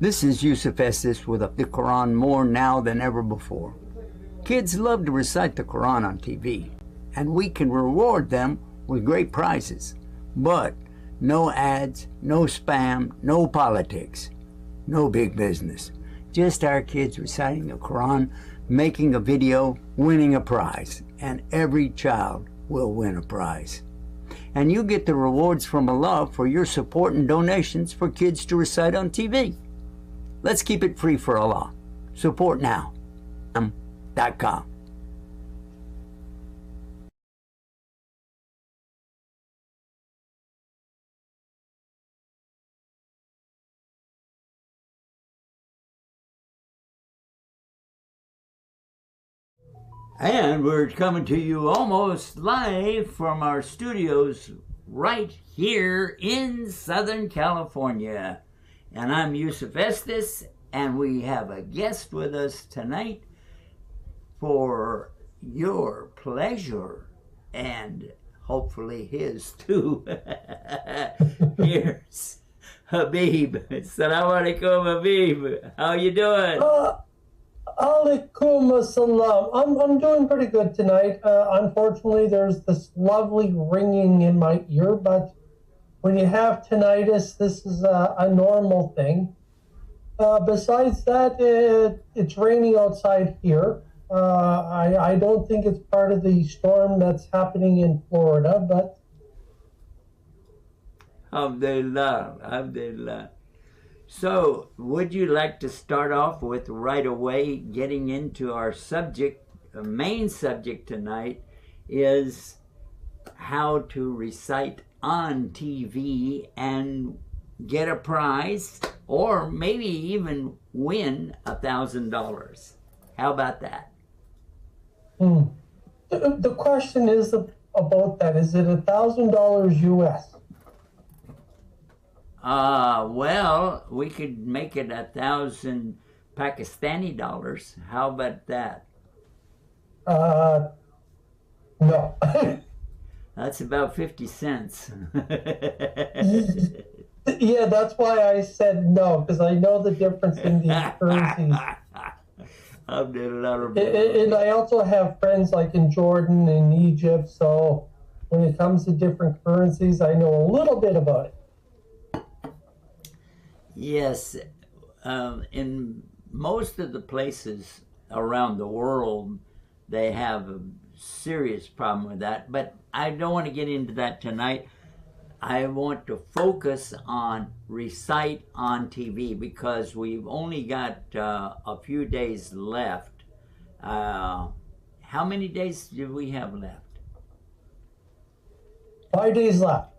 This is Yusuf Estes with the Quran more now than ever before. Kids love to recite the Quran on TV, and we can reward them with great prizes. But no ads, no spam, no politics, no big business. Just our kids reciting the Quran, making a video, winning a prize, and every child will win a prize. And you get the rewards from Allah for your support and donations for kids to recite on TV. Let's keep it free for Allah. Support now. .com. And we're coming to you almost live from our studios right here in Southern California. And I'm Yusuf Estes, and we have a guest with us tonight for your pleasure and hopefully his too. Here's Habib. Assalamu alaikum, Habib. How you doing? Alaikum assalam. I'm doing pretty good tonight. Unfortunately, there's this lovely ringing in my ear, but when you have tinnitus, this is a normal thing. Besides that, it's raining outside here. I don't think it's part of the storm that's happening in Florida, but... Alhamdulillah, alhamdulillah. So, would you like to start off with right away getting into our subject? The main subject tonight is how to recite on TV and get a prize, or maybe even win $1,000. How about that? The question is about that. Is it $1,000 US? Well, we could make it 1,000 Pakistani dollars. How about that? No. That's about 50 cents. Yeah, that's why I said no, because I know the difference in the currencies. And I also have friends like in Jordan and Egypt, so when it comes to different currencies, I know a little bit about it. Yes, in most of the places around the world, they have a serious problem with that, but I don't want to get into that tonight. I want to focus on recite on TV because we've only got a few days left. How many days do we have left? 5 days left.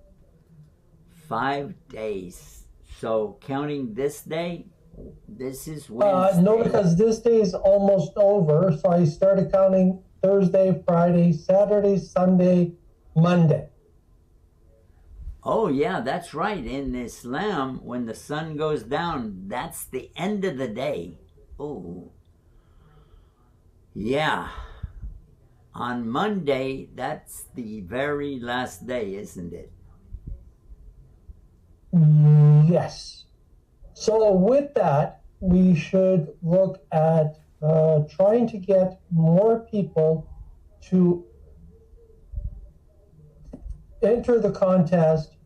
5 days. So counting this day, this is Wednesday. No, because this day is almost over. So I started counting Thursday, Friday, Saturday, Sunday, Monday. Oh yeah, that's right. In Islam, when the sun goes down, that's the end of the day. Oh. Yeah. On Monday, that's the very last day, isn't it? Yes. So with that, we should look at trying to get more people to enter the contest.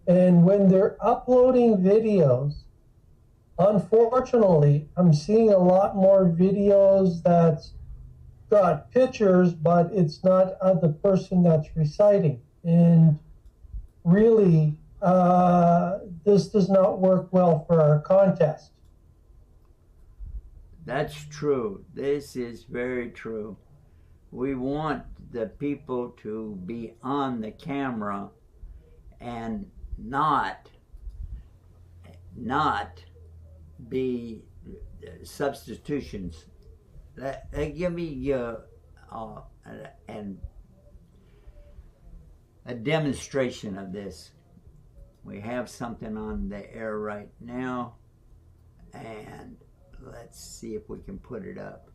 And when they're uploading videos, unfortunately, I'm seeing a lot more videos that's got pictures, but it's not of the person that's reciting. And really, this does not work well for our contest. That's true. This is very true. We want the people to be on the camera and not be substitutions. Give me a demonstration of this. We have something on the air right now, and let's see if we can put it up.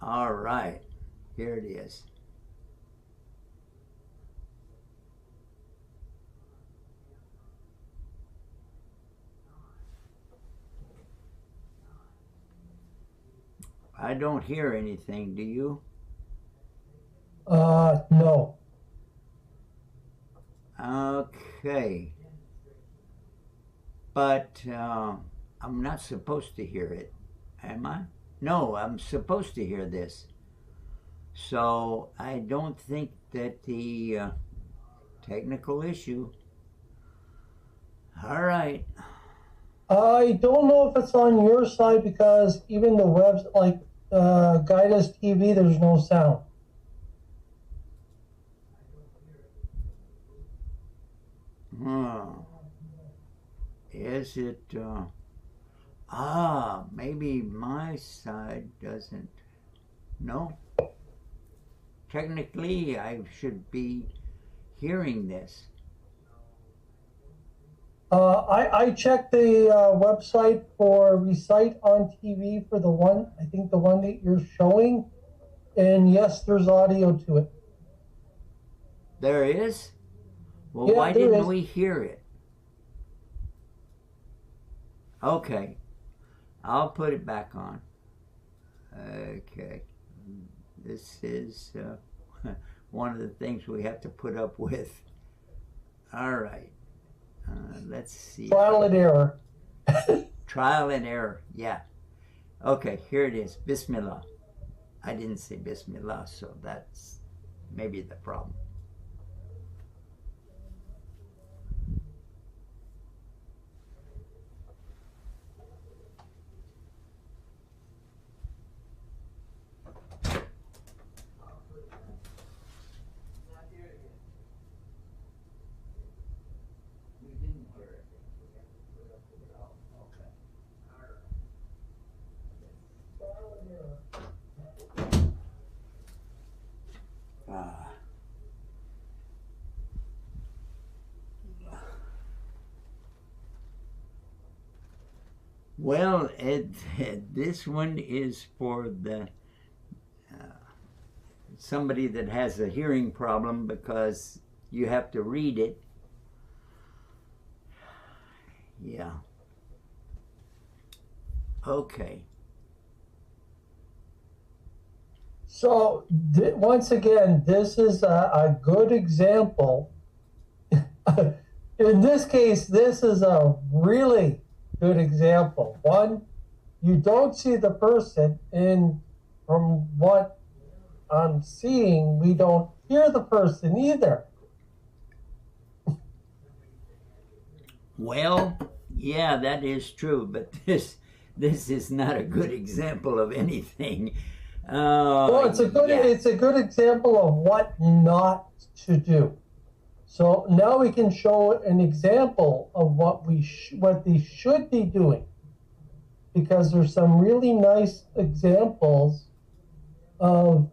All right, here it is. I don't hear anything, do you? No. Okay. But I'm not supposed to hear it, am I? No, I'm supposed to hear this. So I don't think that the technical issue. All right. I don't know if it's on your side because even the webs like Guidus TV, there's no sound. Is it? Maybe my side doesn't. No. Technically, I should be hearing this. I checked the website for Recite on TV for the one, I think the one that you're showing, and yes, there's audio to it. There is? Well, Yeah, why there didn't is. we hear it? Okay, I'll put it back on. Okay, this is one of the things we have to put up with. All right, let's see. Trial and error. Trial and error, yeah. Okay, here it is. Bismillah. I didn't say Bismillah, so that's maybe the problem. Well, this one is for the somebody that has a hearing problem because you have to read it. Yeah. Okay. So once again, this is a good example. In this case, this is a really good example. One, you don't see the person, and from what I'm seeing, we don't hear the person either. Well, yeah, that is true, but this is not a good example of anything. Well, it's a good example of what not to do. So now we can show an example of what they should be doing, because there's some really nice examples of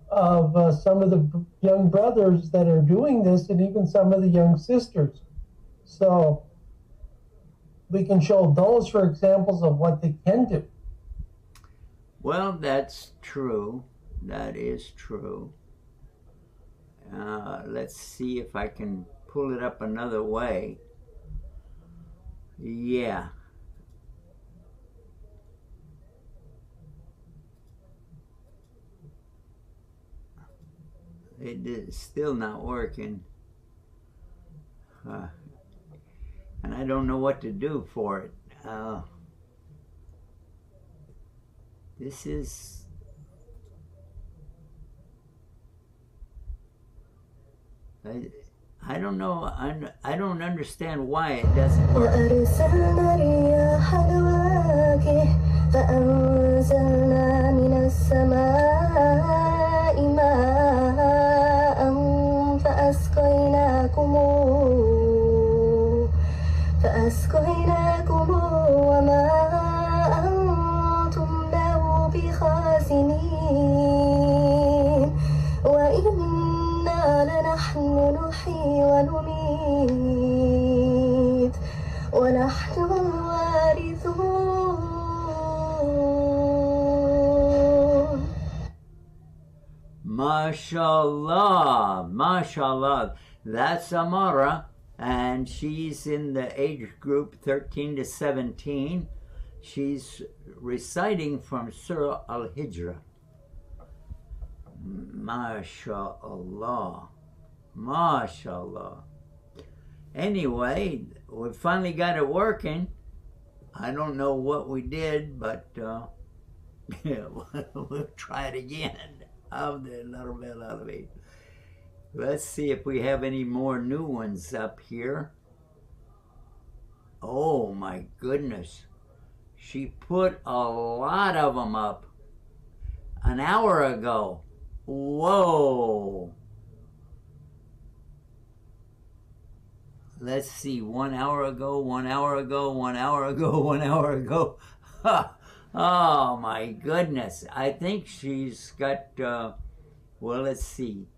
some of the young brothers that are doing this, and even some of the young sisters. So we can show those for examples of what they can do. Well, that's true. That is true. Let's see if I can pull it up another way. Yeah. It is still not working. And I don't know what to do for it. This is... I don't know. I don't understand why it doesn't work. وأرسلنا الرياح لواقح فأنزلنا من السماء ماء فأسقيناكم وما أنتم له بخازنين وإنا لنحن نحيي ونميت ونحن الوارثون. MashaAllah, MashaAllah. That's Amara, and she's in the age group 13 to 17. She's reciting from Surah Al-Hijrah. MashaAllah. MashaAllah. Anyway, we finally got it working. I don't know what we did, but we'll try it again. Let's see if we have any more new ones up here. Oh my goodness. She put a lot of them up an hour ago. Whoa. Let's see, 1 hour ago, 1 hour ago, 1 hour ago, 1 hour ago. Oh my goodness. I think she's got, well, let's see.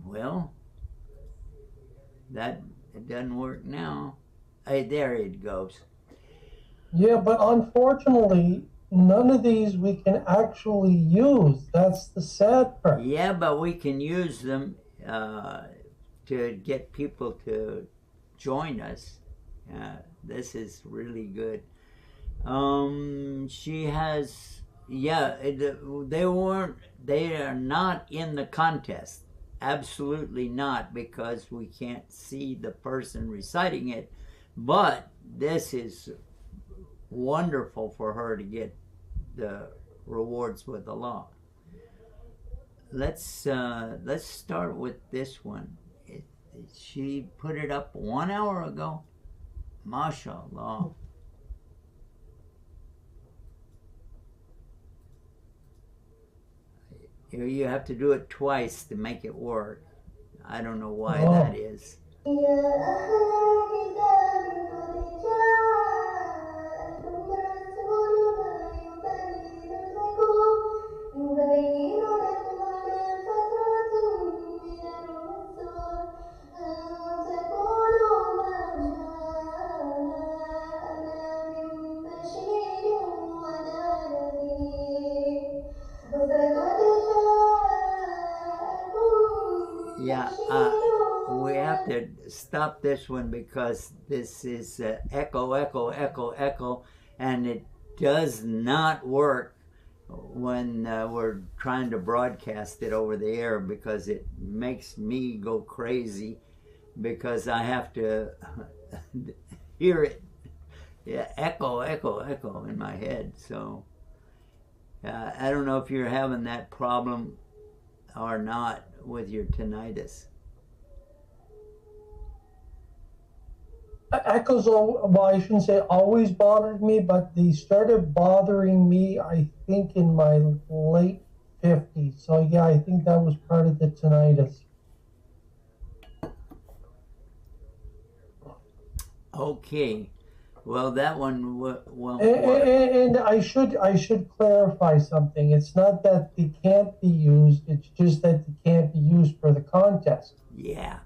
Well, that it doesn't work now. Hey, there it goes. Yeah, but unfortunately, none of these we can actually use. That's the sad part. Yeah, but we can use them to get people to join us. This is really good. She has, yeah, they are not in the contest. Absolutely not, because we can't see the person reciting it. But this is wonderful for her to get the rewards with Allah. Let's start with this one. She put it up 1 hour ago. MashaAllah. You have to do it twice to make it work. I don't know why that is. Yeah, we have to stop this one because this is echo, echo, echo, echo, and it does not work when we're trying to broadcast it over the air, because it makes me go crazy because I have to hear it. Yeah, echo, echo, echo in my head. So I don't know if you're having that problem or not with your tinnitus. Echoes, well, I shouldn't say always bothered me, but they started bothering me, I think, in my late 50s. So yeah, I think that was part of the tinnitus. Okay. Well, that one won't work. And I should clarify something. It's not that they can't be used. It's just that they can't be used for the contest. Yeah.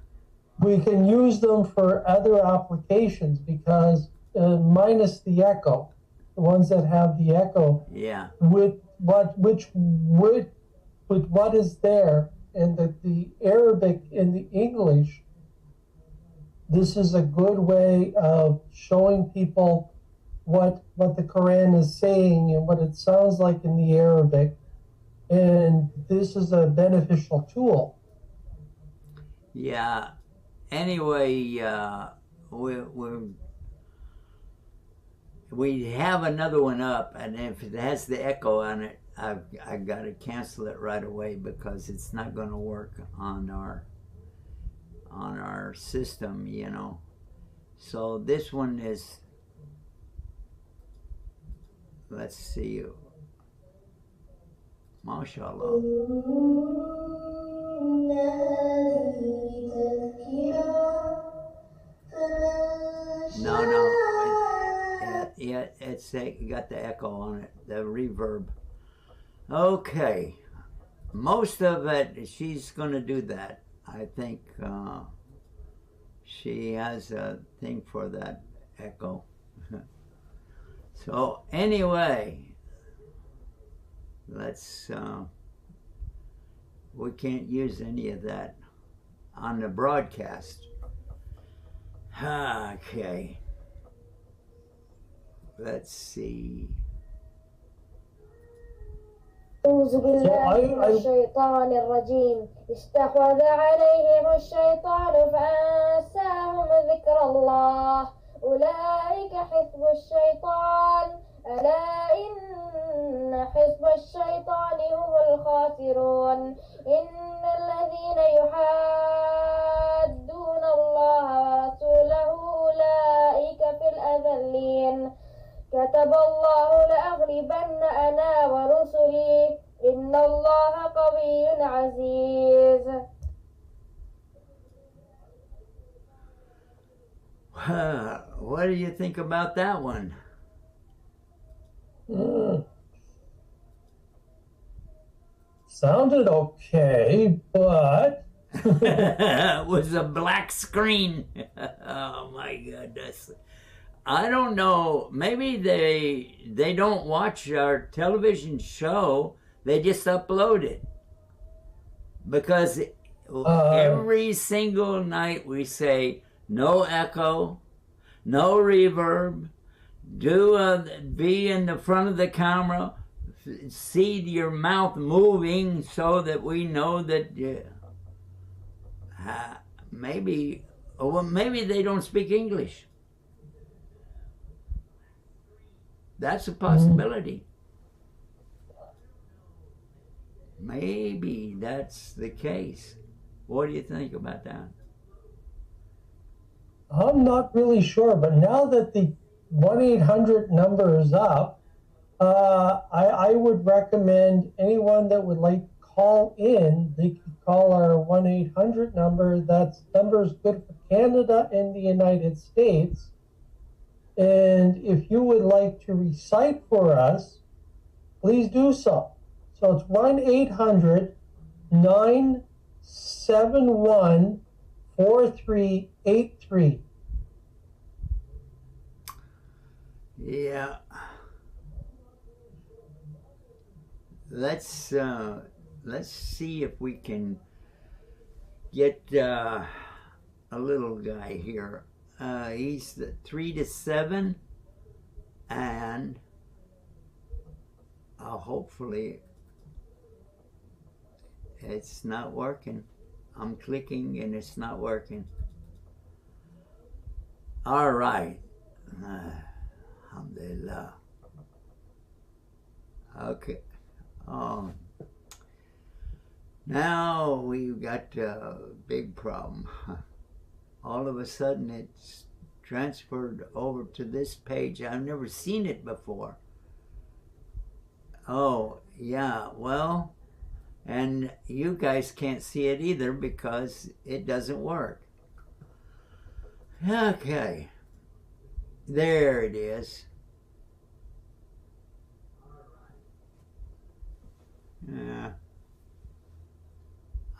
We can use them for other applications because minus the echo, the ones that have the echo. Yeah. With what is there, and the Arabic and the English. This is a good way of showing people what the Quran is saying and what it sounds like in the Arabic. And this is a beneficial tool. Yeah. Anyway, we have another one up, and if it has the echo on it, I've got to cancel it right away because it's not going to work on our system, you know. So this one is, let's see, MashaAllah. No, it's got the echo on it, the reverb. Okay, most of it, she's going to do that. I think she has a thing for that echo. So anyway, let's, we can't use any of that on the broadcast. Okay. Let's see. أعوذ بالله من الشيطان الرجيم استحوذ عليهم الشيطان فأنساهم ذكر الله أولئك حزب الشيطان ألا إن حزب الشيطان هم الخاسرون إن الذين يحادون الله ورسوله أولئك في الأذلين كتب الله لأغلبن أنا ورسلي إن الله قوي عزيز. What do you think about that one? Sounded okay, but It was a black screen. Oh my goodness. I don't know. Maybe they don't watch our television show. They just upload it. Because every single night we say no echo, no reverb, be in the front of the camera, see your mouth moving so that we know that maybe they don't speak English. That's a possibility. Maybe that's the case. What do you think about that? I'm not really sure. But now that the 1-800 number is up, I would recommend anyone that would like to call in, they could call our 1-800 number. That number is good for Canada and the United States. And if you would like to recite for us, please do so. So it's 1-800-971-4383. Yeah. Let's see if we can get a little guy here. He's the 3 to 7, and hopefully it's not working. I'm clicking and it's not working. All right. Alhamdulillah. Okay. Now we've got a big problem. All of a sudden it's transferred over to this page. I've never seen it before. Oh, yeah, well, and you guys can't see it either because it doesn't work. Okay. There it is. Yeah.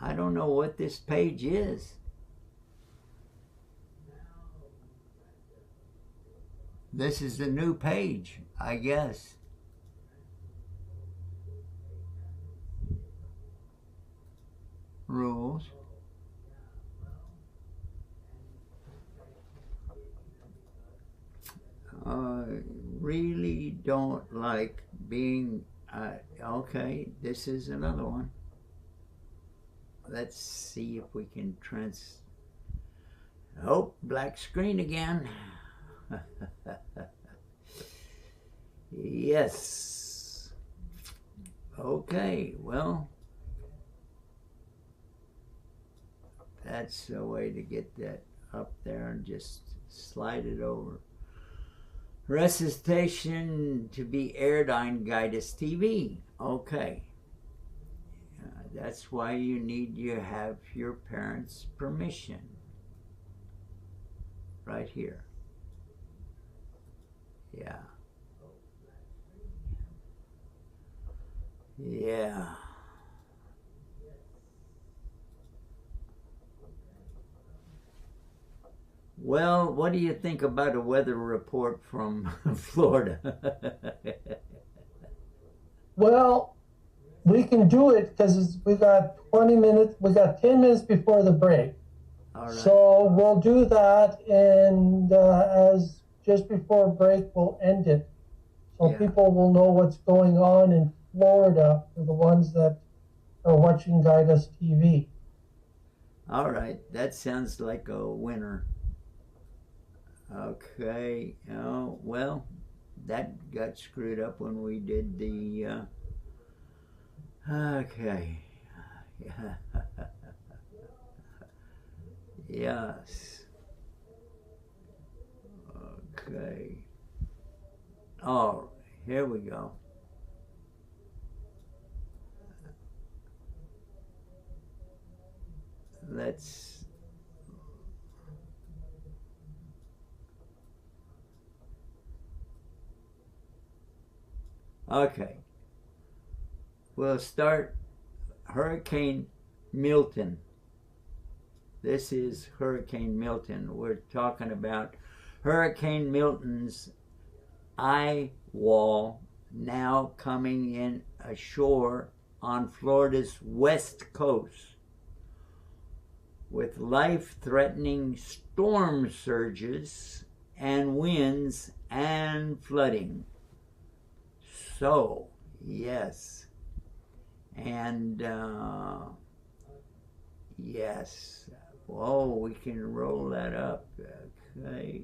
I don't know what this page is. This is the new page, I guess. Rules. I really don't like being, okay, this is another one. Let's see if we can oh, black screen again. Yes. Okay, well, that's a way to get that up there and just slide it over. Recitation to be aired on Guidus TV. Okay. That's why you have your parents' permission. Right here. Yeah. Yeah. Well, what do you think about a weather report from Florida? Well, we can do it because we got 20 minutes, we got 10 minutes before the break. All right. So we'll do that, and as just before break, we'll end it. So Yeah. people will know what's going on in Florida for the ones that are watching Guidus TV. All right, that sounds like a winner. Okay, oh, well, that got screwed up when we did the, okay. Yes. Okay. Oh, here we go. Let's okay. We'll start Hurricane Milton. This is Hurricane Milton. We're talking about Hurricane Milton's eye wall now coming in ashore on Florida's west coast with life-threatening storm surges and winds and flooding. So, yes. And, yes. Whoa, we can roll that up. Okay.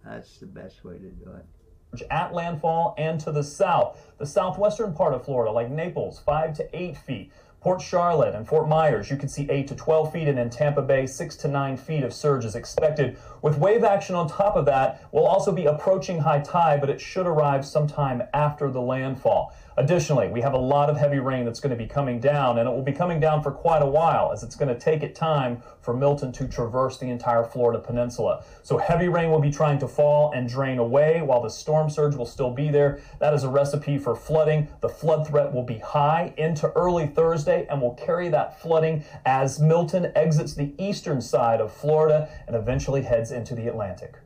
That's the best way to do it. At landfall and to the south. The southwestern part of Florida, like Naples, 5 to 8 feet. Port Charlotte and Fort Myers, you could see 8 to 12 feet, and in Tampa Bay, 6 to 9 feet of surge is expected. With wave action on top of that, we'll also be approaching high tide, but it should arrive sometime after the landfall. Additionally, we have a lot of heavy rain that's going to be coming down, and it will be coming down for quite a while, as it's going to take it time for Milton to traverse the entire Florida peninsula. So heavy rain will be trying to fall and drain away while the storm surge will still be there. That is a recipe for flooding. The flood threat will be high into early Thursday and will carry that flooding as Milton exits the eastern side of Florida and eventually heads into the Atlantic.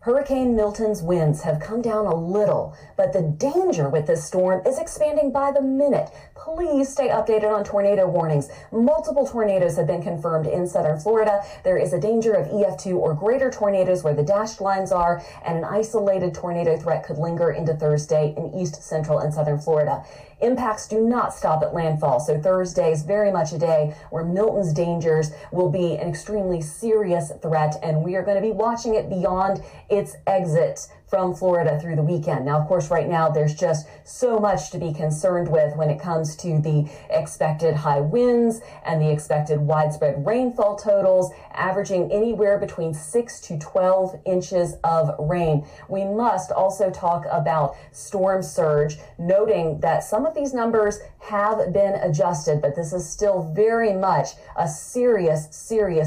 Hurricane Milton's winds have come down a little, but the danger with this storm is expanding by the minute. Please stay updated on tornado warnings. Multiple tornadoes have been confirmed in southern Florida. There is a danger of EF2 or greater tornadoes where the dashed lines are, and an isolated tornado threat could linger into Thursday in east, central, and southern Florida. Impacts do not stop at landfall, so Thursday is very much a day where Milton's dangers will be an extremely serious threat, and we are going to be watching it beyond its exit from Florida through the weekend. Now, of course, right now, there's just so much to be concerned with when it comes to the expected high winds and the expected widespread rainfall totals, averaging anywhere between 6 to 12 inches of rain. We must also talk about storm surge, noting that some of these numbers have been adjusted, but this is still very much a serious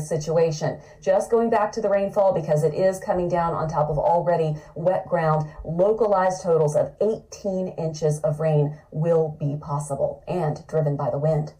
situation. Just going back to the rainfall, because it is coming down on top of already wet ground, localized totals of 18 inches of rain will be possible and driven by the wind.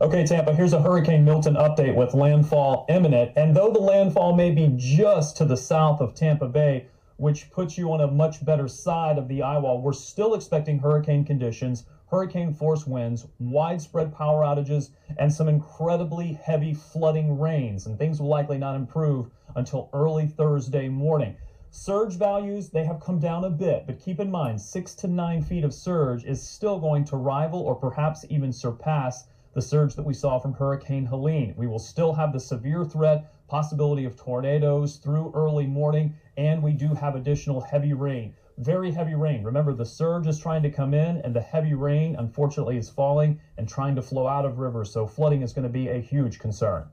Okay, Tampa, here's a Hurricane Milton update with landfall imminent. And though the landfall may be just to the south of Tampa Bay, which puts you on a much better side of the eye wall, we're still expecting hurricane conditions, hurricane force winds, widespread power outages, and some incredibly heavy flooding rains. And things will likely not improve until early Thursday morning. Surge values, they have come down a bit, but keep in mind 6 to 9 feet of surge is still going to rival or perhaps even surpass the surge that we saw from Hurricane Helene. We will still have the severe threat, possibility of tornadoes through early morning, and we do have additional heavy rain. Very heavy rain. Remember, the surge is trying to come in, and the heavy rain, unfortunately, is falling and trying to flow out of rivers, so flooding is going to be a huge concern.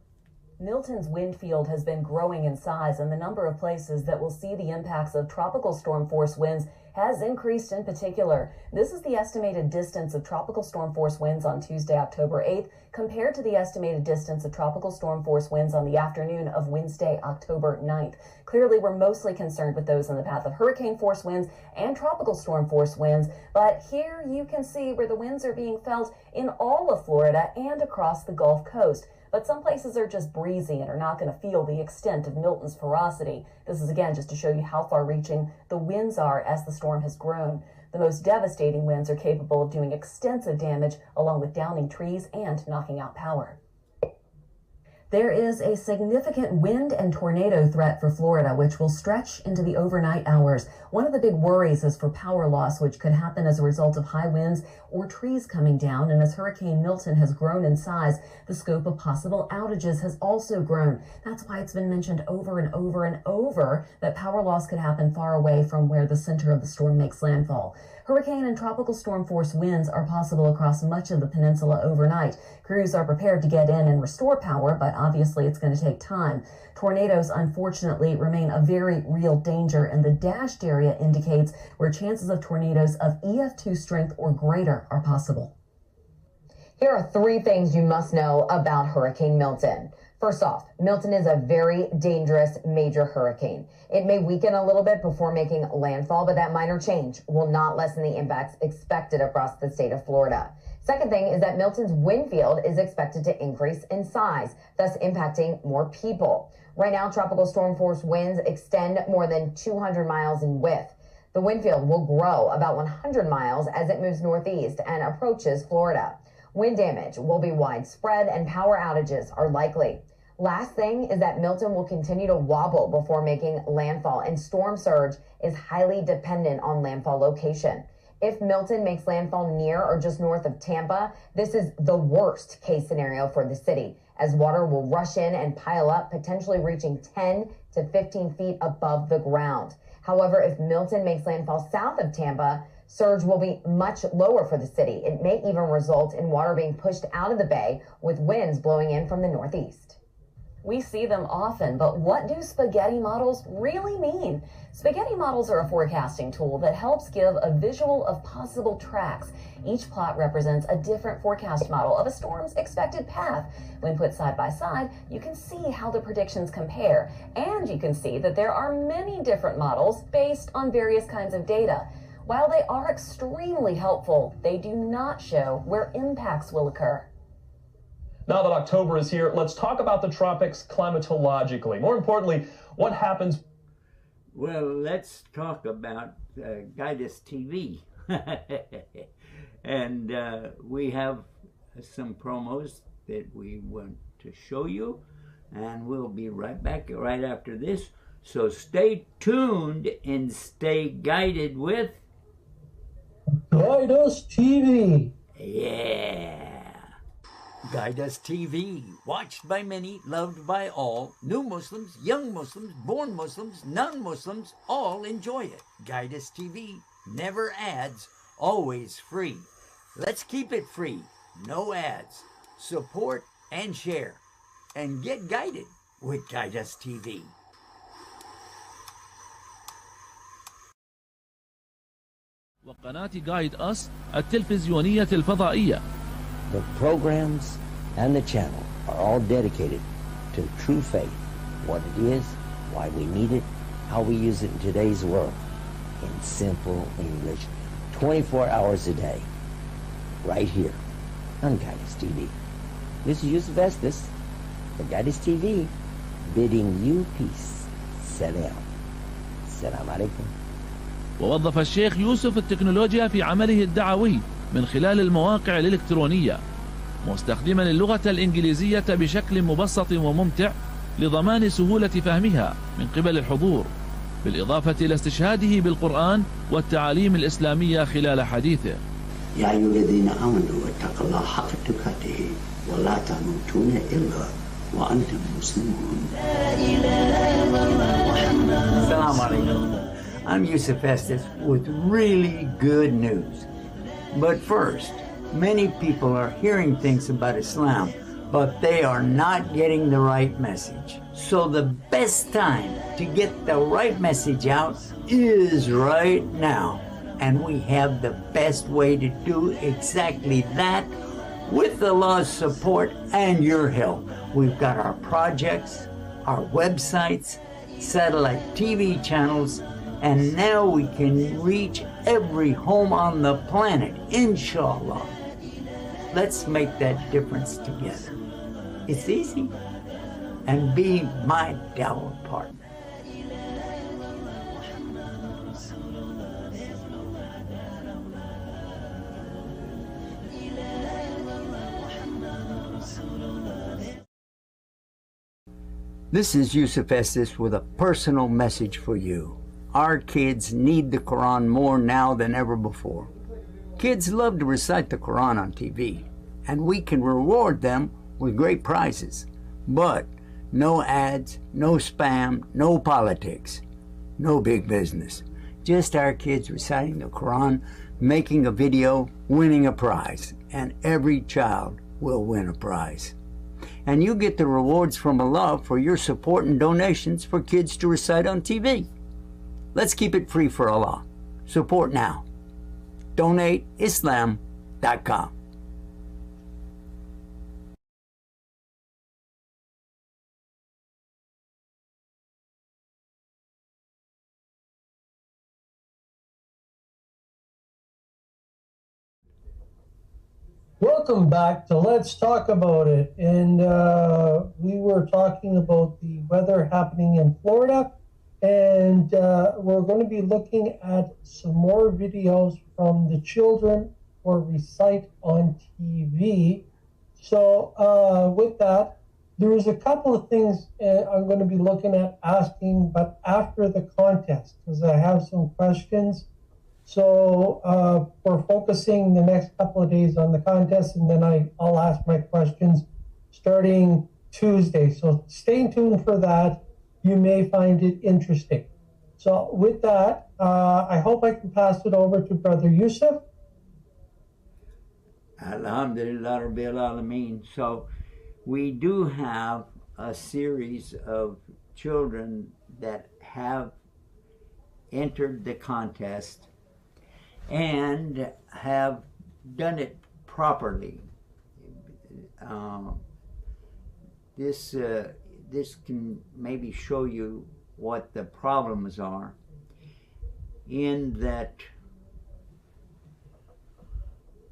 Milton's wind field has been growing in size, and the number of places that will see the impacts of tropical storm force winds has increased in particular. This is the estimated distance of tropical storm force winds on Tuesday, October 8th, compared to the estimated distance of tropical storm force winds on the afternoon of Wednesday, October 9th. Clearly, we're mostly concerned with those in the path of hurricane force winds and tropical storm force winds, but here you can see where the winds are being felt in all of Florida and across the Gulf Coast. But some places are just breezy and are not going to feel the extent of Milton's ferocity. This is again just to show you how far-reaching the winds are as the storm has grown. The most devastating winds are capable of doing extensive damage along with downing trees and knocking out power. There is a significant wind and tornado threat for Florida, which will stretch into the overnight hours. One of the big worries is for power loss, which could happen as a result of high winds or trees coming down. And as Hurricane Milton has grown in size, the scope of possible outages has also grown. That's why it's been mentioned over and over and over that power loss could happen far away from where the center of the storm makes landfall. Hurricane and tropical storm force winds are possible across much of the peninsula overnight. Crews are prepared to get in and restore power, but obviously it's going to take time. Tornadoes, unfortunately, remain a very real danger, and the dashed area indicates where chances of tornadoes of EF2 strength or greater are possible. Here are 3 things you must know about Hurricane Milton. First off, Milton is a very dangerous major hurricane. It may weaken a little bit before making landfall, but that minor change will not lessen the impacts expected across the state of Florida. Second thing is that Milton's wind field is expected to increase in size, thus impacting more people. Right now, tropical storm force winds extend more than 200 miles in width. The wind field will grow about 100 miles as it moves northeast and approaches Florida. Wind damage will be widespread and power outages are likely. Last thing is that Milton will continue to wobble before making landfall, and storm surge is highly dependent on landfall location. If Milton makes landfall near or just north of Tampa, this is the worst case scenario for the city, as water will rush in and pile up, potentially reaching 10 to 15 feet above the ground. However, if Milton makes landfall south of Tampa, surge will be much lower for the city. It may even result in water being pushed out of the bay with winds blowing in from the northeast. We see them often, but what do spaghetti models really mean? Spaghetti models are a forecasting tool that helps give a visual of possible tracks. Each plot represents a different forecast model of a storm's expected path. When put side by side, you can see how the predictions compare, and you can see that there are many different models based on various kinds of data. While they are extremely helpful, they do not show where impacts will occur. Now that October is here, let's talk about the tropics climatologically. More importantly, what happens? Well, let's talk about Guidus TV. And we have some promos that we want to show you, and we'll be right back right after this. So stay tuned and stay guided with Guidus TV. Yeah. Guidus TV, watched by many, loved by all. New Muslims, young Muslims, born Muslims, non-Muslims, all enjoy it. Guidus TV, never ads, always free. Let's keep it free, no ads. Support and share, and get guided with Guidus TV. وقناة جايد أس التلفزيونية الفضائية. The programs and the channel are all dedicated to true faith, what it is, why we need it, how we use it in today's world, in simple English, 24 hours a day, right here on Guidus TV. This is Yusuf Estes for Guidus TV, bidding you peace. Salam. Salam alaikum. ووظف الشيخ يوسف التكنولوجيا في عمله الدعوي من خلال المواقع الإلكترونية، مستخدما اللغة الإنجليزية بشكل مبسط وممتع لضمان سهولة فهمها من قبل الحضور، بالإضافة إلى استشهاده بالقرآن والتعاليم الإسلامية خلال حديثه. يا أيها الذين آمنوا اتقوا الله حق تقاته ولا تموتون إلا وأنتم مسلمون. Assalamu alaikum. I'm Yusuf Estes with really good news. But first, many people are hearing things about Islam, but they are not getting the right message. So the best time to get the right message out is right now. And we have the best way to do exactly that with Allah's support and your help. We've got our projects, our websites, satellite TV channels, and now we can reach every home on the planet, inshallah. Let's make that difference together. It's easy. And be my dawah partner. This is Yusuf Estes with a personal message for you. Our kids need the Quran more now than ever before. Kids love to recite the Quran on TV, and we can reward them with great prizes. But no ads, no spam, no politics, no big business. Just our kids reciting the Quran, making a video, winning a prize, and every child will win a prize. And you get the rewards from Allah for your support and donations for kids to recite on TV. Let's keep it free for Allah. Support now. DonateIslam.com. Welcome back to Let's Talk About It. And we were talking about the weather happening in Florida. And we're going to be looking at some more videos from the children for Recite on TV. So with that, there's a couple of things I'm going to be looking at asking, but after the contest, because I have some questions. So we're focusing the next couple of days on the contest, and then I'll ask my questions starting Tuesday. So stay tuned for that. You may find it interesting. So with that, I hope I can pass it over to Brother Yusuf. Alhamdulillah Rabbil Alameen. So we do have a series of children that have entered the contest and have done it properly. This can maybe show you what the problems are, in that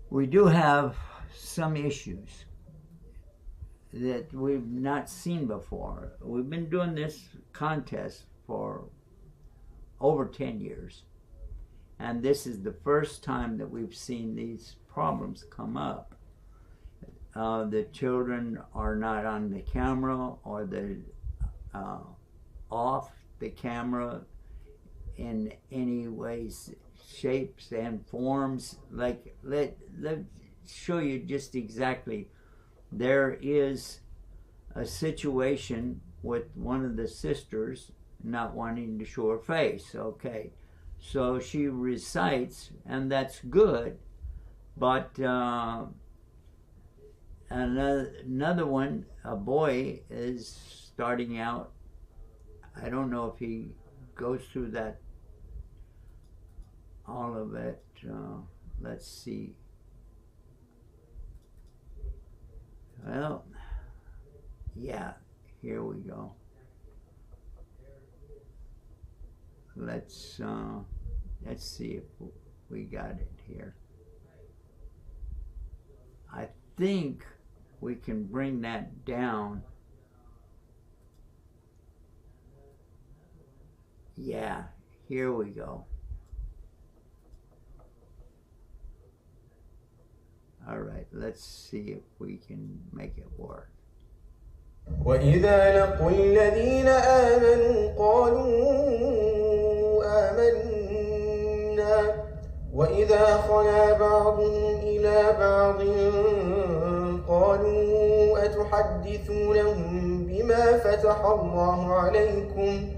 we do have some issues that we've not seen before. We've been doing this contest for over 10 years. And this is the first time that we've seen these problems come up. The children are not on the camera, or they're off the camera in any ways, shapes and forms. Like, let's show you just exactly. There is a situation with one of the sisters not wanting to show her face. Okay. So she recites, and that's good, but another one, a boy, is starting out. I don't know if he goes through that, all of it. Let's see. Well, yeah, here we go. Let's see if we got it here. I think we can bring that down. Yeah, here we go. All right, let's see if we can make it work. وإذا لقوا الذين آمنوا قالوا آمنا وإذا خلا بعضهم إلى بعض قالوا أتحدثونهم بما فتح الله عليكم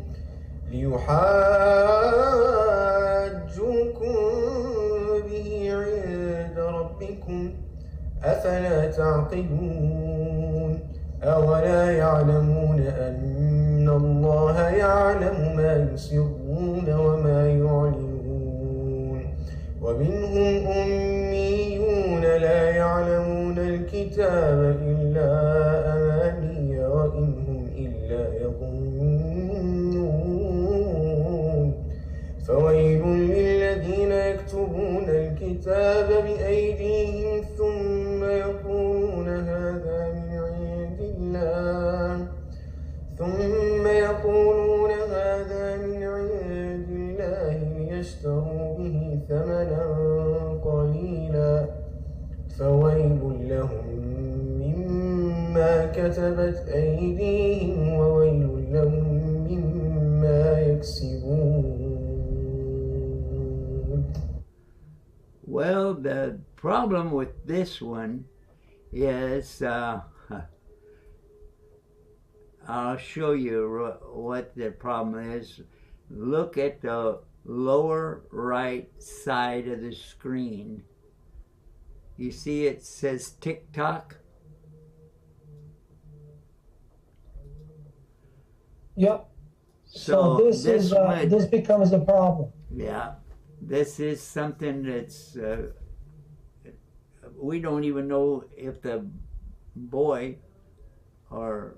ليحاجوكم به عند ربكم أفلا تعقلون أولا يعلمون أن الله يعلم ما يسرون وما يعلنون ومنهم أميون لا يعلمون الكتاب إلا أماني وإن هم إلا يظنون فويل للذين يكتبون الكتاب بأيديهم ثم يقولون هذا من عند الله كتبت أيديهم وويل لهم مما يكسبون. Well, the problem with this one is, I'll show you what the problem is. Look at the lower right side of the screen. You see it says TikTok? Yep. So this becomes a problem. Yeah. This is something that's, we don't even know if the boy or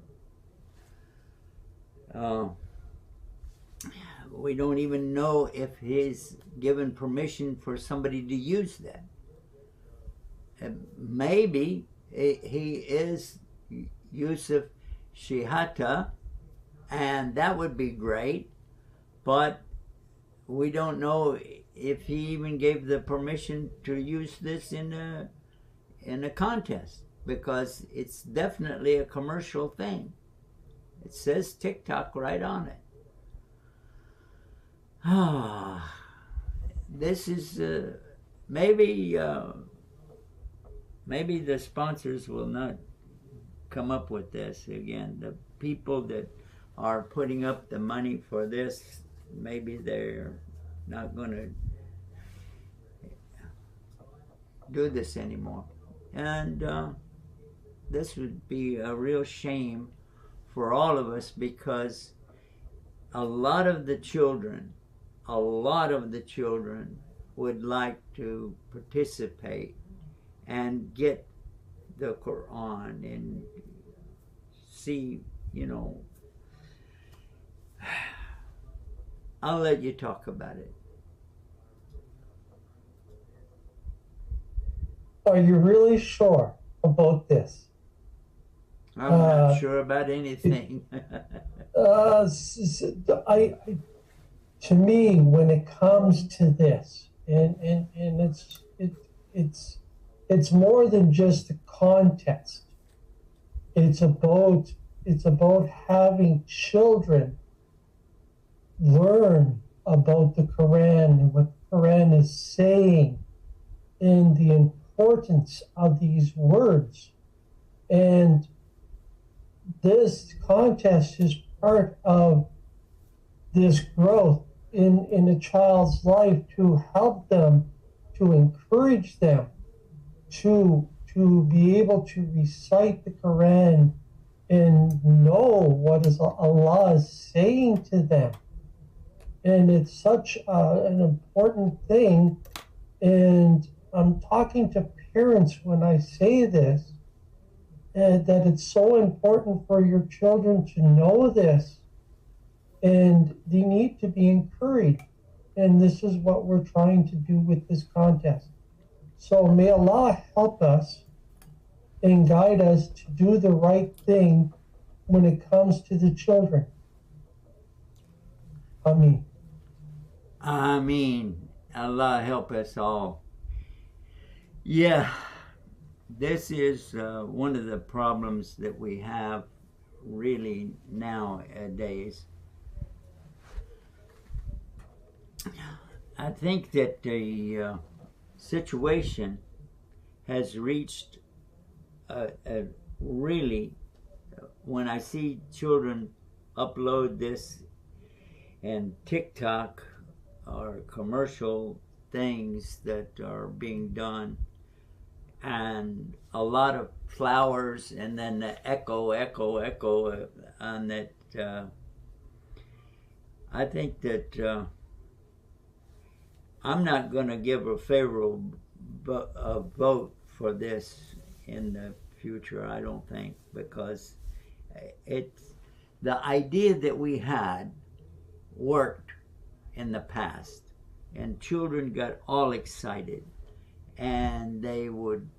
we don't even know if he's given permission for somebody to use that. Maybe he is Yusuf Shihata, and that would be great, but we don't know if he even gave the permission to use this in a contest, because it's definitely a commercial thing. It says TikTok right on it. This is maybe the sponsors will not come up with this again. The people that are putting up the money for this, maybe they're not going to do this anymore. And this would be a real shame for all of us, because a lot of the children would like to participate and get the Quran and see, you know. I'll let you talk about it. Are you really sure about this? I'm not sure about anything. To me, when it comes to this, and it's more than just a contest. It's about having children learn about the Quran and what the Quran is saying, and the importance of these words. And this contest is part of this growth in a child's life, to help them, to encourage them to be able to recite the Quran and know what Allah is saying to them. And it's such an important thing. And I'm talking to parents when I say this, that it's so important for your children to know this, and they need to be encouraged. And this is what we're trying to do with this contest. So may Allah help us and guide us to do the right thing when it comes to the children. Ameen. Ameen. Allah help us all. Yeah, this is one of the problems that we have really nowadays. I think that the situation has reached a really, when I see children upload this and TikTok or commercial things that are being done, and a lot of flowers, and then the echo on that, I think that I'm not going to give a favorable vote for this in the future, I don't think, because the idea that we had worked in the past, and children got all excited, and they would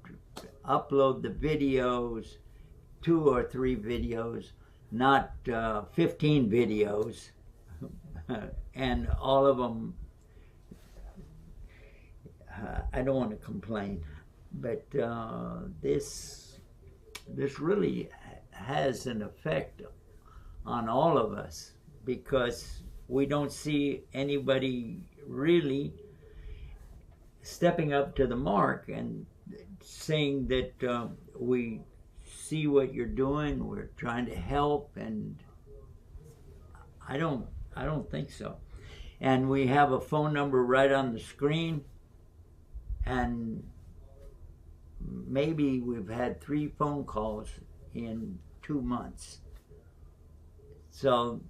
upload the videos, 2 or 3 videos, not 15 videos, and all of them. I don't want to complain, but this really has an effect on all of us because we don't see anybody really stepping up to the mark and saying that we see what you're doing, we're trying to help, and I don't think so. And we have a phone number right on the screen, and maybe we've had 3 phone calls in 2 months. So,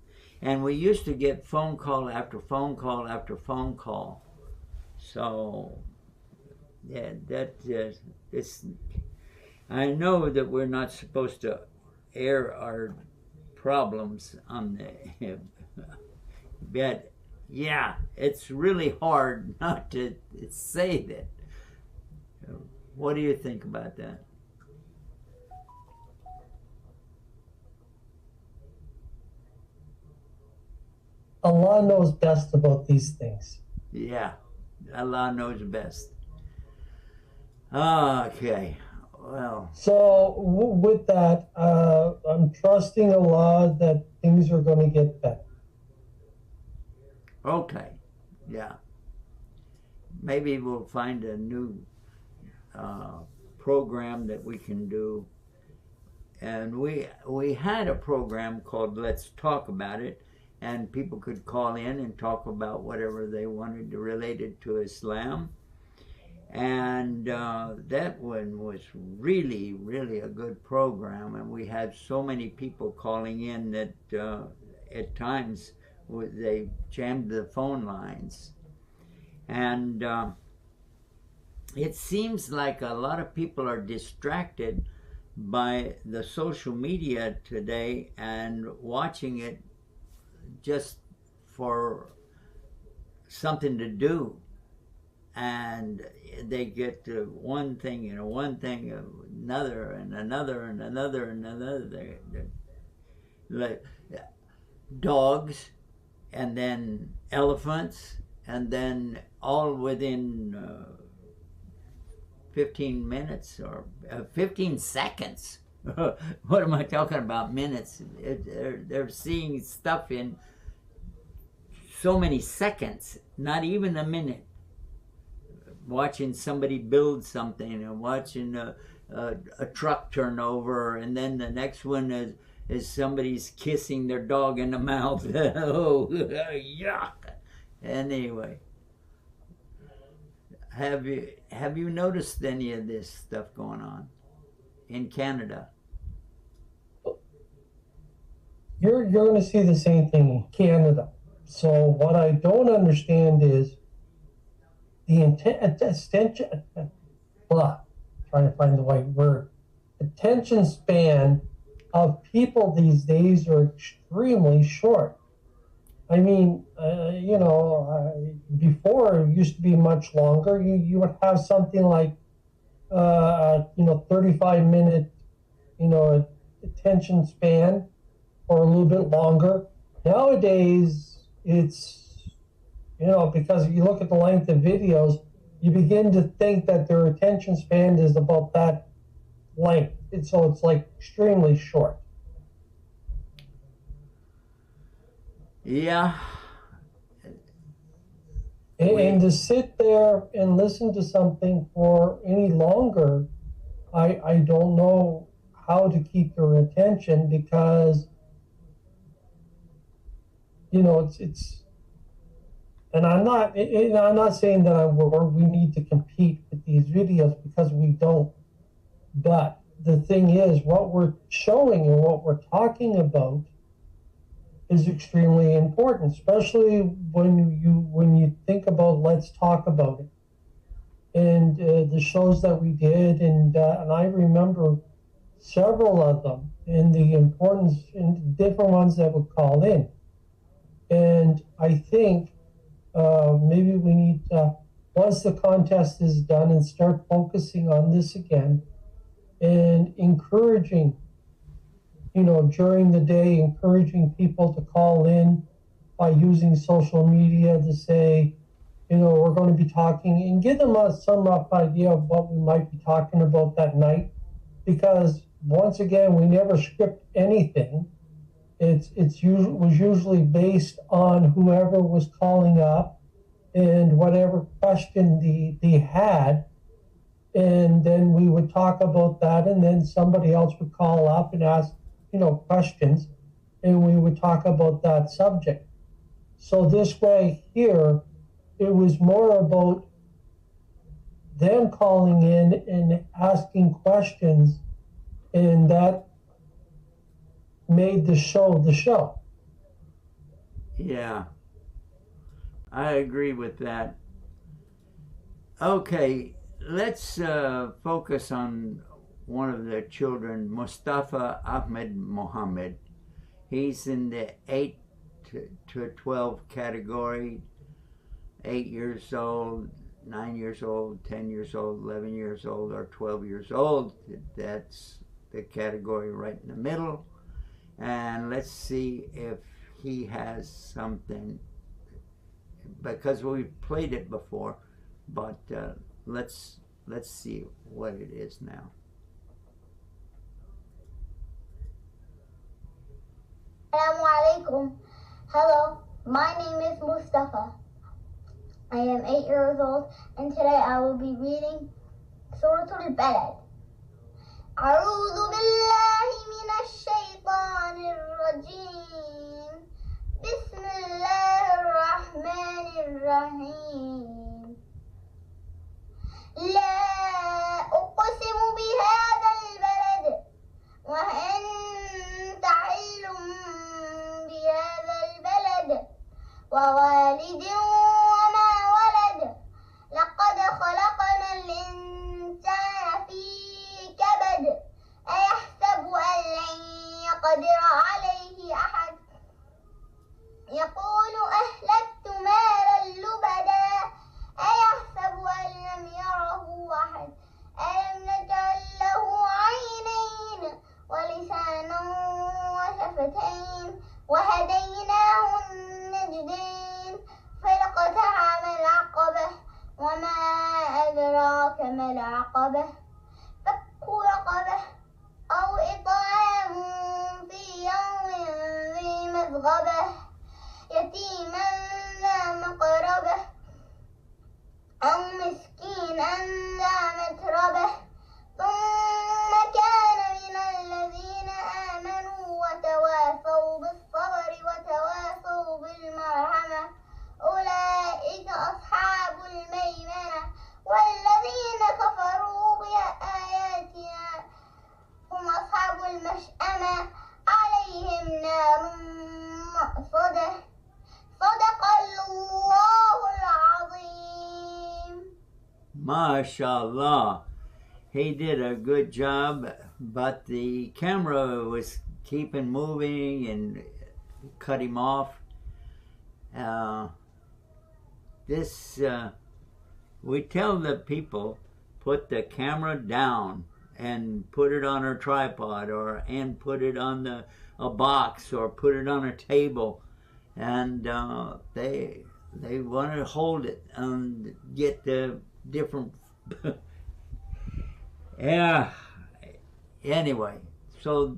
and we used to get phone call after phone call after phone call. So, yeah, it's. I know that we're not supposed to air our problems on the, but yeah, it's really hard not to say that. What do you think about that? Allah knows best about these things. Yeah, Allah knows best. Okay, well. So with that, I'm trusting Allah that things are going to get better. Okay, yeah. Maybe we'll find a new program that we can do. And we had a program called Let's Talk About It, and people could call in and talk about whatever they wanted related to Islam. And that one was really, really a good program, and we had so many people calling in that at times they jammed the phone lines. And it seems like a lot of people are distracted by the social media today and watching it just for something to do. And they get one thing and one thing, another and another and another and another. They're like dogs, and then elephants, and then all within 15 minutes or 15 seconds. What am I talking about? Minutes. They're seeing stuff in so many seconds, not even a minute. Watching somebody build something, and watching a truck turn over, and then the next one is somebody's kissing their dog in the mouth. Oh, yuck! Anyway, have you noticed any of this stuff going on in Canada? You're going to see the same thing in Canada. So what I don't understand is the attention, trying to find the right word, attention span of people these days are extremely short. I mean, before it used to be much longer. You would have something like, 35-minute, attention span, or a little bit longer. Nowadays, it's, because you look at the length of videos, you begin to think that their attention span is about that length. So it's like extremely short. Yeah. And to sit there and listen to something for any longer, I don't know how to keep their attention, because, it's and I'm not saying that we need to compete with these videos, because we don't. But the thing is, what we're showing and what we're talking about is extremely important, especially when you think about Let's Talk About It, and the shows that we did, and I remember several of them, and the importance and different ones that would call in. And I think maybe we need, once the contest is done, and start focusing on this again, and encouraging, during the day, encouraging people to call in by using social media to say, we're going to be talking, and give them some rough idea of what we might be talking about that night. Because once again, we never script anything. Was usually based on whoever was calling up and whatever question they had. And then we would talk about that, and then somebody else would call up and ask, questions, and we would talk about that subject. So this way here, it was more about them calling in and asking questions, and that made the show. Yeah, I agree with that. Okay, let's focus on one of the children, Mustafa Ahmed Mohammed. He's in the 8 to 12 category, 8 years old, 9 years old, 10 years old, 11 years old, or 12 years old. That's the category right in the middle. And let's see if he has something, because we've played it before, but let's see what it is now. Assalamu alaikum. Hello, my name is Mustafa. I am 8 years old, and today I will be reading Surah Al-Balad. أعوذ بالله من الشيطان الرجيم. بسم الله الرحمن الرحيم. لا أقسم بهذا البلد وأنت حل بهذا البلد ووالد وما ولد. لقد خلقنا الإنسان في كبد. أيحسب أن لن يقدر عليه أحد. يقول أهلكت مالا لبدا. أيحسب أن لم يره أحد. ألم نجعل له عينين ولسانا وشفتين وهديناه النجدين. فلقتحم العقبة وما أدراك ما العقبة. فك رقبة أو إطعام في يوم ذي مسغبة. يتيما ذا مقربة أو مسكينا ذا متربة. ثم كان من الذين آمنوا وتواصوا بالصبر وتواصوا بالمرحمة. أولئك أصحاب الميمنة. والذين كفروا بآياتنا هم أصحاب المشأمة. عليهم نار مؤصدة. صدق الله العظيم. MashaAllah. He did a good job, but the camera was keeping moving and cut him off. We tell the people, put the camera down and put it on a tripod, and put it on a box, or put it on a table, and they want to hold it and get the different yeah, anyway, so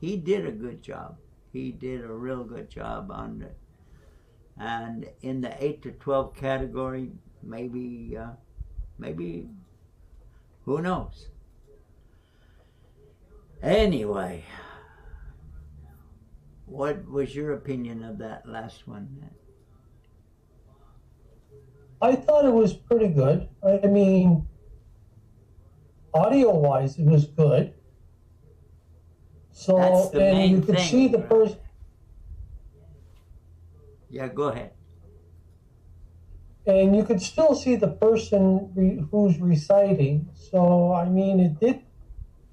he did a good job. He did a real good job on it. And in the 8 to 12 category, maybe who knows. Anyway, what was your opinion of that last one? I thought it was pretty good. I mean, audio-wise, it was good. So, that's the and main you could thing. see the person. Yeah, go ahead. And you could still see the person who's reciting. So, I mean, it did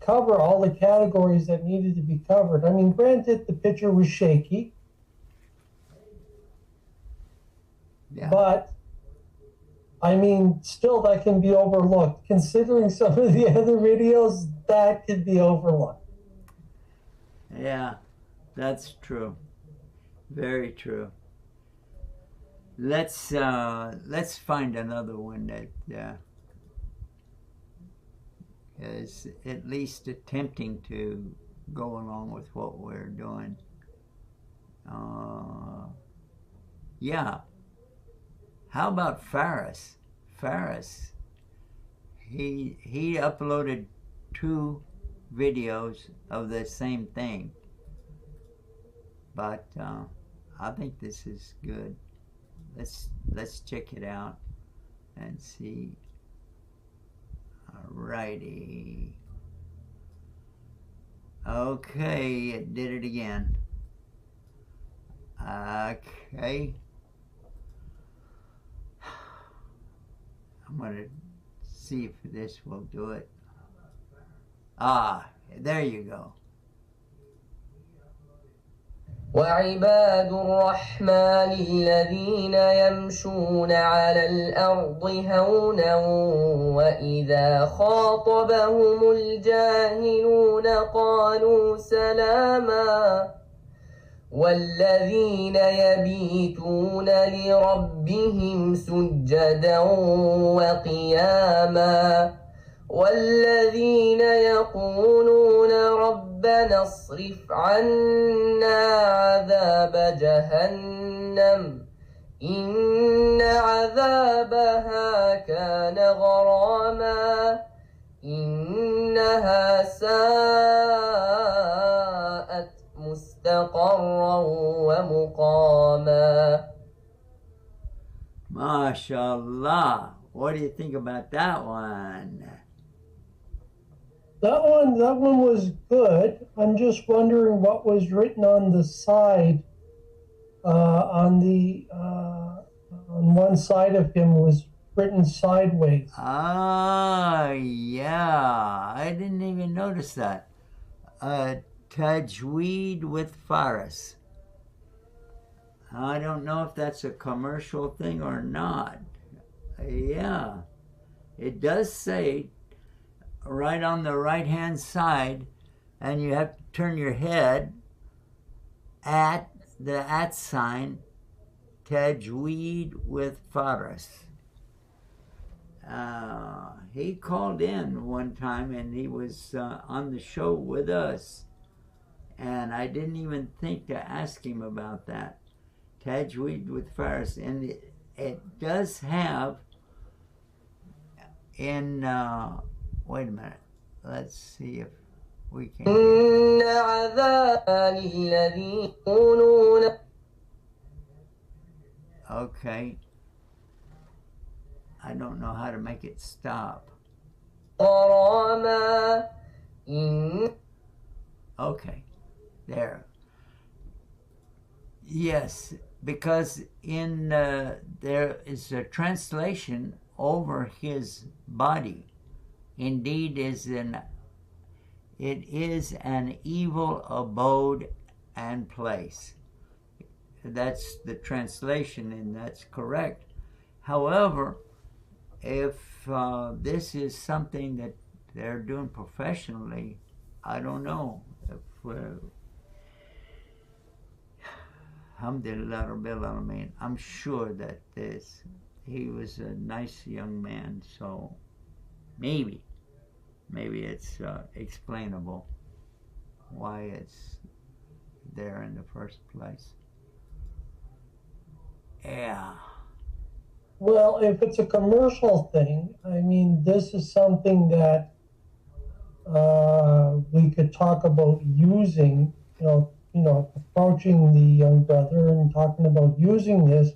cover all the categories that needed to be covered. I mean, granted, the picture was shaky. Yeah. But, I mean, still that can be overlooked. Considering some of the other videos, that could be overlooked. Yeah, that's true. Very true. Let's find another one that is at least attempting to go along with what we're doing. Yeah. How about Faris? Faris, he uploaded 2 videos of the same thing. But I think this is good. Let's check it out and see. Alrighty. Okay, it did it again. Okay. I'm gonna see if this will do it. Ah, there you go. وعباد الرحمن الذين يمشون على الأرض هونا وإذا خاطبهم الجاهلون قالوا سلاما والذين يبيتون لربهم سجدا وقياما والذين يقولون ربنا اصرف عنا عذاب جهنم إن عذابها كان غراما إنها ساءت مستقرا ومقاما. MashaAllah. What do you think about that one? That one was good. I'm just wondering what was written on the side. On one side of him was written sideways. Ah, yeah. I didn't even notice that. Tajweed with Faris. I don't know if that's a commercial thing or not. Yeah. It does say right on the right-hand side, and you have to turn your head at the @ sign, Tajweed with Faris. He called in one time, and he was on the show with us, and I didn't even think to ask him about that. Tajweed with Faris, and it does have in wait a minute, let's see if we can. Okay, I don't know how to make it stop. Okay, there. Yes, because in there is a translation over his body. Indeed, it is an evil abode and place. That's the translation, and that's correct. However, if this is something that they're doing professionally, I don't know. Alhamdulillah Rabbil Alameen. I'm sure that he was a nice young man, so maybe it's explainable why it's there in the first place. Yeah. Well, if it's a commercial thing, I mean, this is something that we could talk about using, approaching the young brother and talking about using this.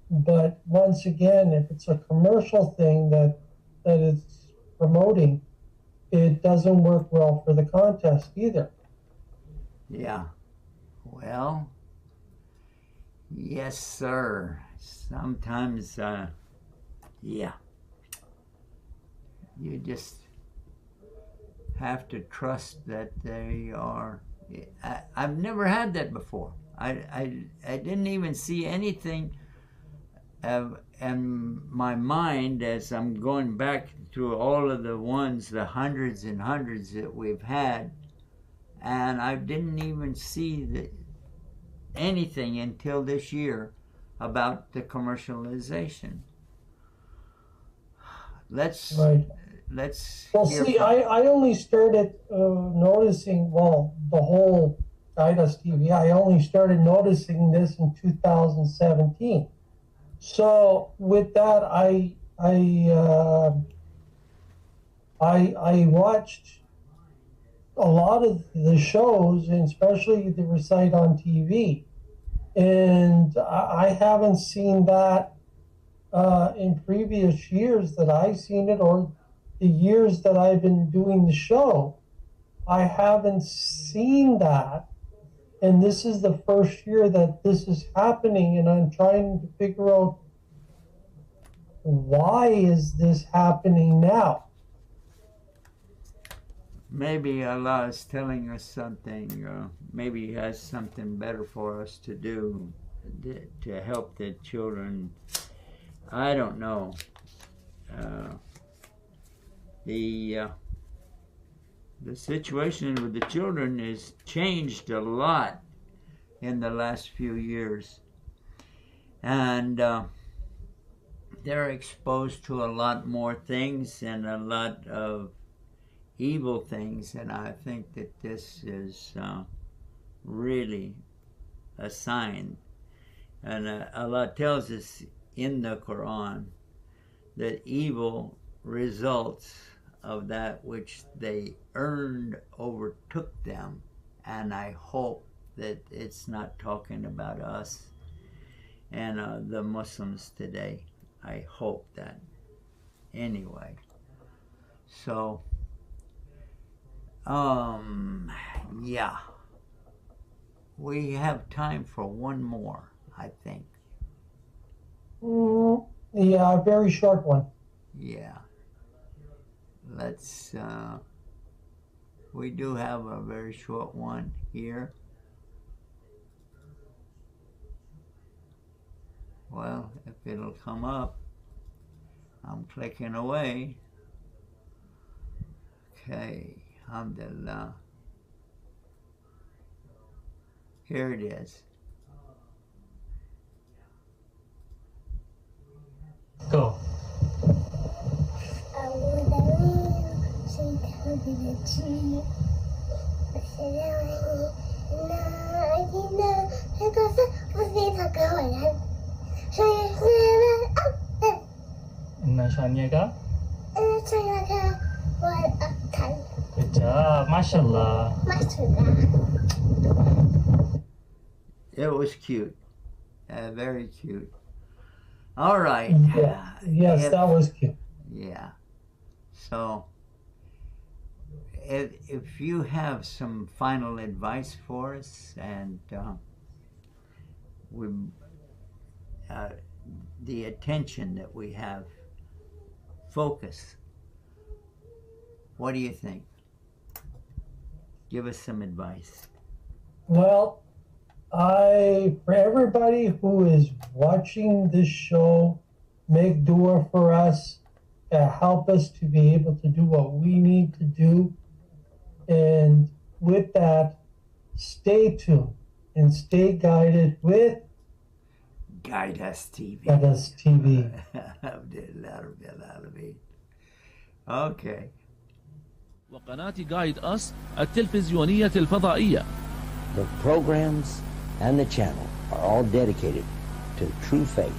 But once again, if it's a commercial thing that it's promoting, it doesn't work well for the contest either. Yeah. Well, yes, sir. Sometimes, yeah. You just have to trust that they are. I've never had that before. I didn't even see anything in my mind as I'm going back through all of the ones, the hundreds and hundreds that we've had, and I didn't even see anything until this year about the commercialization. Let's let's. Well, see, I only started noticing, the whole Didas TV, I only started noticing this in 2017. So with that, I watched a lot of the shows, and especially the Recite on TV. And I haven't seen that in previous years that I've seen it, or the years that I've been doing the show. I haven't seen that. And this is the first year that this is happening, and I'm trying to figure out, why is this happening now? Maybe Allah is telling us something. Maybe He has something better for us to do to help the children. I don't know. The situation with the children has changed a lot in the last few years. And they're exposed to a lot more things and a lot of evil things. And I think that this is really a sign. And Allah tells us in the Quran that evil results of that which they earned overtook them. And I hope that it's not talking about us and the Muslims today. I hope that. Anyway, so yeah, we have time for one more, I think. Yeah, a very short one. Yeah. Let's, we do have a very short one here. Well, if it'll come up, I'm clicking away. Okay, alhamdulillah. Here it is. Go. Good job, mashallah. It was cute. Very cute. All right. Yeah. Yes, that was cute. Yeah. So, if you have some final advice for us, and the attention that we have, focus, what do you think? Give us some advice. Well, for everybody who is watching this show, make dua for us to help us to be able to do what we need to do. And with that, stay tuned and stay guided with Didas TV. Didas TV. Okay. وقناة جايد أس التلفزيونية الفضائية. The programs and the channel are all dedicated to true faith